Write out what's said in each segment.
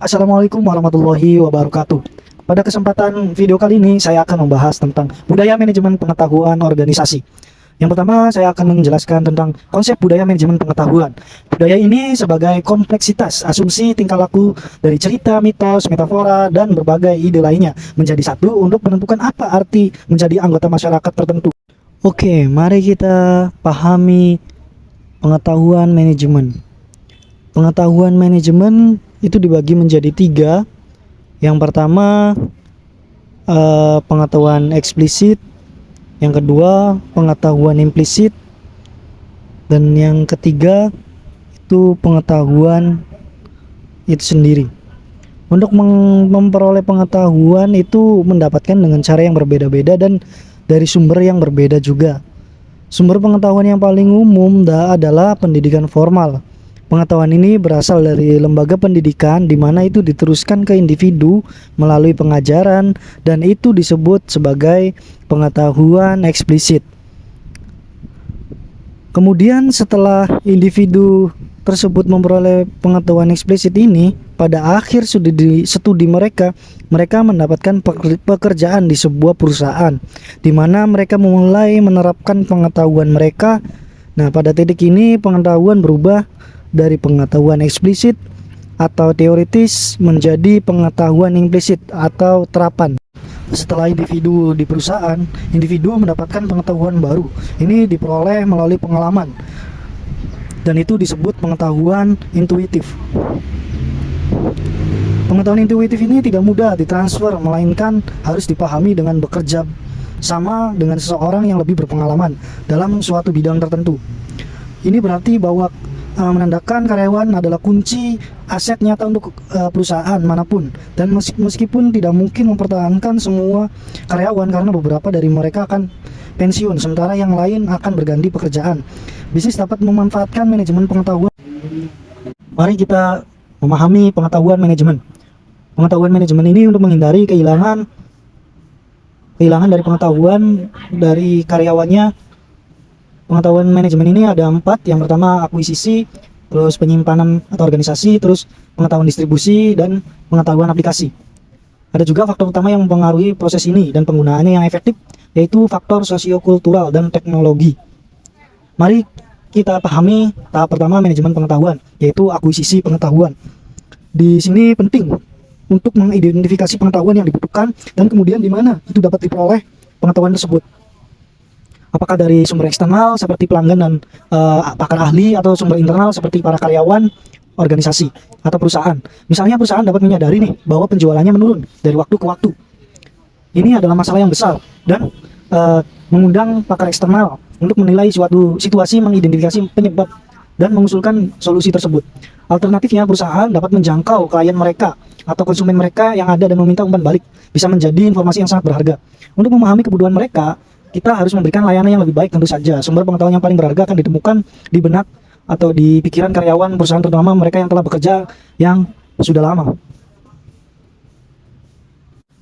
Assalamualaikum warahmatullahi wabarakatuh. Pada kesempatan video kali ini saya akan membahas tentang budaya manajemen pengetahuan organisasi. Yang pertama saya akan menjelaskan tentang konsep budaya manajemen pengetahuan. Budaya ini sebagai kompleksitas asumsi tingkah laku dari cerita, mitos, metafora, dan berbagai ide lainnya menjadi satu untuk menentukan apa arti menjadi anggota masyarakat tertentu. Oke, mari kita pahami pengetahuan manajemen. Pengetahuan manajemen itu dibagi menjadi tiga. Yang pertama pengetahuan eksplisit, yang kedua pengetahuan implisit, dan yang ketiga itu pengetahuan itu sendiri. Untuk memperoleh pengetahuan itu mendapatkan dengan cara yang berbeda-beda dan dari sumber yang berbeda juga. Sumber pengetahuan yang paling umum adalah pendidikan formal. Pengetahuan ini berasal dari lembaga pendidikan di mana itu diteruskan ke individu melalui pengajaran dan itu disebut sebagai pengetahuan eksplisit. Kemudian setelah individu tersebut memperoleh pengetahuan eksplisit ini, pada akhir studi mereka mendapatkan pekerjaan di sebuah perusahaan di mana mereka mulai menerapkan pengetahuan mereka. Nah, pada titik ini pengetahuan berubah dari pengetahuan eksplisit atau teoritis menjadi pengetahuan implisit atau terapan. Setelah individu di perusahaan, individu mendapatkan pengetahuan baru. Ini diperoleh melalui pengalaman dan itu disebut pengetahuan intuitif. Pengetahuan intuitif ini tidak mudah ditransfer, melainkan harus dipahami dengan bekerja sama dengan seseorang yang lebih berpengalaman dalam suatu bidang tertentu. Ini berarti bahwa menandakan karyawan adalah kunci aset nyata untuk perusahaan manapun, dan meskipun tidak mungkin mempertahankan semua karyawan karena beberapa dari mereka akan pensiun sementara yang lain akan berganti pekerjaan. Bisnis dapat memanfaatkan manajemen pengetahuan. Mari kita memahami pengetahuan manajemen. Pengetahuan manajemen ini untuk menghindari kehilangan dari pengetahuan dari karyawannya. Pengetahuan manajemen ini ada 4. Yang pertama akuisisi, terus penyimpanan atau organisasi, terus pengetahuan distribusi, dan pengetahuan aplikasi. Ada juga faktor utama yang mempengaruhi proses ini dan penggunaannya yang efektif, yaitu faktor sosiokultural dan teknologi. Mari kita pahami tahap pertama manajemen pengetahuan, yaitu akuisisi pengetahuan. Di sini penting untuk mengidentifikasi pengetahuan yang dibutuhkan dan kemudian di mana itu dapat diperoleh pengetahuan tersebut. Apakah dari sumber eksternal seperti pelanggan dan pakar ahli, atau sumber internal seperti para karyawan, organisasi, atau perusahaan. Misalnya perusahaan dapat menyadari nih bahwa penjualannya menurun dari waktu ke waktu. Ini adalah masalah yang besar dan mengundang pakar eksternal untuk menilai suatu situasi, mengidentifikasi penyebab, dan mengusulkan solusi tersebut. Alternatifnya perusahaan dapat menjangkau klien mereka atau konsumen mereka yang ada dan meminta umpan balik. Bisa menjadi informasi yang sangat berharga. Untuk memahami kebutuhan mereka, kita harus memberikan layanan yang lebih baik. Tentu saja sumber pengetahuan yang paling berharga akan ditemukan di benak atau di pikiran karyawan perusahaan, terutama mereka yang telah bekerja yang sudah lama.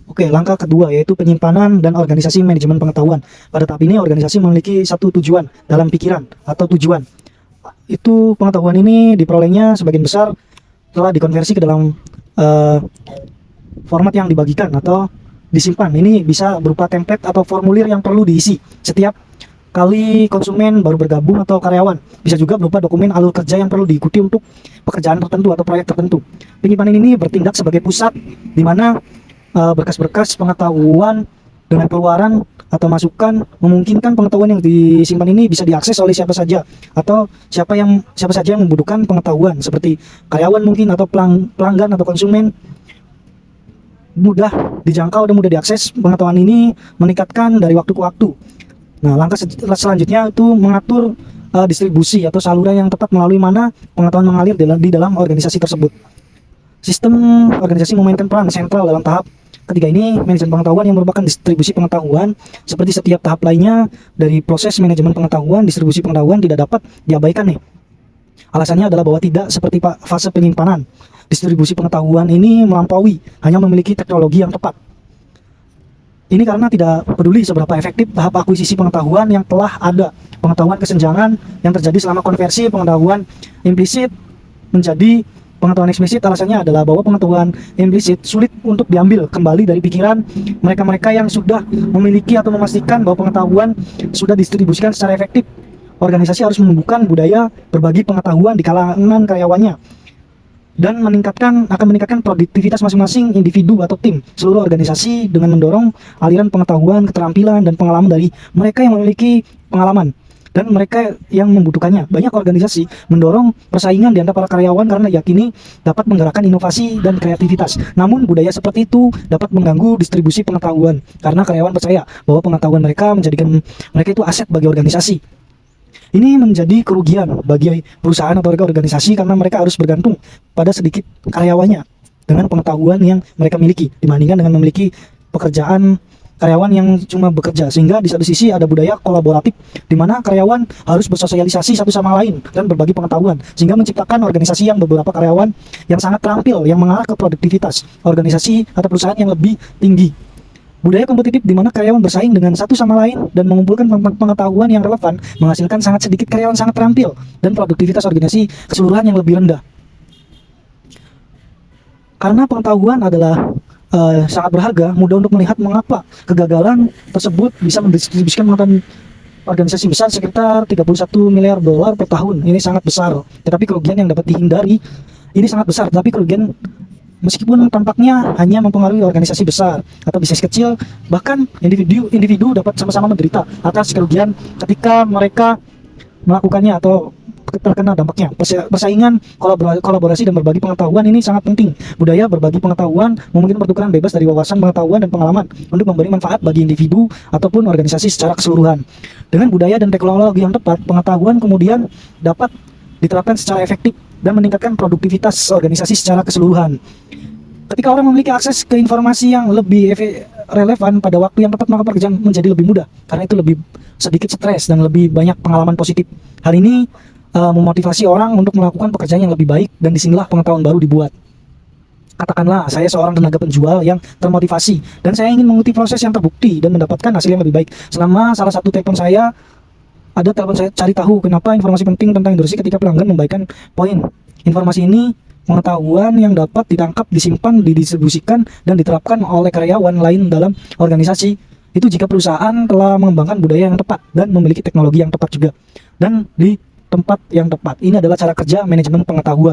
Oke, langkah kedua yaitu penyimpanan dan organisasi manajemen pengetahuan. Pada tahap ini organisasi memiliki satu tujuan dalam pikiran atau tujuan. Itu pengetahuan ini diperolehnya sebagian besar telah dikonversi ke dalam format yang dibagikan atau disimpan. Ini bisa berupa template atau formulir yang perlu diisi setiap kali konsumen baru bergabung atau karyawan. Bisa juga berupa dokumen alur kerja yang perlu diikuti untuk pekerjaan tertentu atau proyek tertentu. Penyimpanan ini bertindak sebagai pusat di mana berkas-berkas pengetahuan dengan keluaran atau masukan memungkinkan pengetahuan yang disimpan ini bisa diakses oleh siapa saja atau siapa saja yang membutuhkan pengetahuan, seperti karyawan mungkin atau pelanggan atau konsumen. Mudah dijangkau dan mudah diakses. Pengetahuan ini meningkatkan dari waktu ke waktu. Nah, langkah selanjutnya itu mengatur distribusi atau saluran yang tepat melalui mana pengetahuan mengalir di dalam organisasi tersebut. Sistem organisasi memainkan peran sentral dalam tahap ketiga ini. Manajemen pengetahuan yang merupakan distribusi pengetahuan. Seperti setiap tahap lainnya dari proses manajemen pengetahuan, distribusi pengetahuan tidak dapat diabaikan nih. Alasannya adalah bahwa tidak seperti fase penyimpanan. Distribusi pengetahuan ini melampaui hanya memiliki teknologi yang tepat. Ini karena tidak peduli seberapa efektif tahap akuisisi pengetahuan yang telah ada. Pengetahuan kesenjangan yang terjadi selama konversi pengetahuan implisit menjadi Pengetahuan eksplisit alasannya adalah bahwa pengetahuan implisit sulit untuk diambil kembali dari pikiran mereka-mereka yang sudah memiliki atau memastikan bahwa pengetahuan sudah didistribusikan secara efektif. Organisasi harus menumbuhkan budaya berbagi pengetahuan di kalangan karyawannya dan akan meningkatkan produktivitas masing-masing individu atau tim. Seluruh organisasi dengan mendorong aliran pengetahuan, keterampilan, dan pengalaman dari mereka yang memiliki pengalaman dan mereka yang membutuhkannya. Banyak organisasi mendorong persaingan di antara para karyawan karena yakini dapat menggerakkan inovasi dan kreativitas. Namun budaya seperti itu dapat mengganggu distribusi pengetahuan karena karyawan percaya bahwa pengetahuan mereka menjadikan mereka itu aset bagi organisasi. Ini menjadi kerugian bagi perusahaan atau organisasi karena mereka harus bergantung pada sedikit karyawannya dengan pengetahuan yang mereka miliki dibandingkan dengan memiliki pekerjaan karyawan yang cuma bekerja, sehingga di satu sisi ada budaya kolaboratif di mana karyawan harus bersosialisasi satu sama lain dan berbagi pengetahuan, sehingga menciptakan organisasi yang beberapa karyawan yang sangat terampil yang mengarah ke produktivitas organisasi atau perusahaan yang lebih tinggi. Budaya kompetitif di mana karyawan bersaing dengan satu sama lain dan mengumpulkan pengetahuan yang relevan menghasilkan sangat sedikit karyawan sangat terampil dan produktivitas organisasi keseluruhan yang lebih rendah. Karena pengetahuan adalah sangat berharga, mudah untuk melihat mengapa kegagalan tersebut bisa mendistribusikan pengetahuan organisasi besar sekitar 31 miliar dolar per tahun. Ini sangat besar, tetapi kerugian yang dapat dihindari ini sangat besar, tapi kerugian meskipun tampaknya hanya mempengaruhi organisasi besar atau bisnis kecil, bahkan individu dapat sama-sama menderita atas kerugian ketika mereka melakukannya atau terkena dampaknya. Persaingan, kolaborasi, dan berbagi pengetahuan ini sangat penting. Budaya berbagi pengetahuan memungkinkan pertukaran bebas dari wawasan, pengetahuan, dan pengalaman untuk memberi manfaat bagi individu ataupun organisasi secara keseluruhan. Dengan budaya dan teknologi yang tepat, pengetahuan kemudian dapat diterapkan secara efektif dan meningkatkan produktivitas organisasi secara keseluruhan. Ketika orang memiliki akses ke informasi yang lebih relevan pada waktu yang tepat, maka pekerjaan menjadi lebih mudah karena itu lebih sedikit stres dan lebih banyak pengalaman positif. Hal ini memotivasi orang untuk melakukan pekerjaan yang lebih baik, dan disinilah pengetahuan baru dibuat. Katakanlah saya seorang tenaga penjual yang termotivasi dan saya ingin mengikuti proses yang terbukti dan mendapatkan hasil yang lebih baik. Selama salah satu telepon saya cari tahu kenapa informasi penting tentang industri ketika pelanggan membagikan poin. Informasi ini pengetahuan yang dapat ditangkap, disimpan, didistribusikan, dan diterapkan oleh karyawan lain dalam organisasi. Itu jika perusahaan telah mengembangkan budaya yang tepat dan memiliki teknologi yang tepat juga, dan di tempat yang tepat. Ini adalah cara kerja manajemen pengetahuan.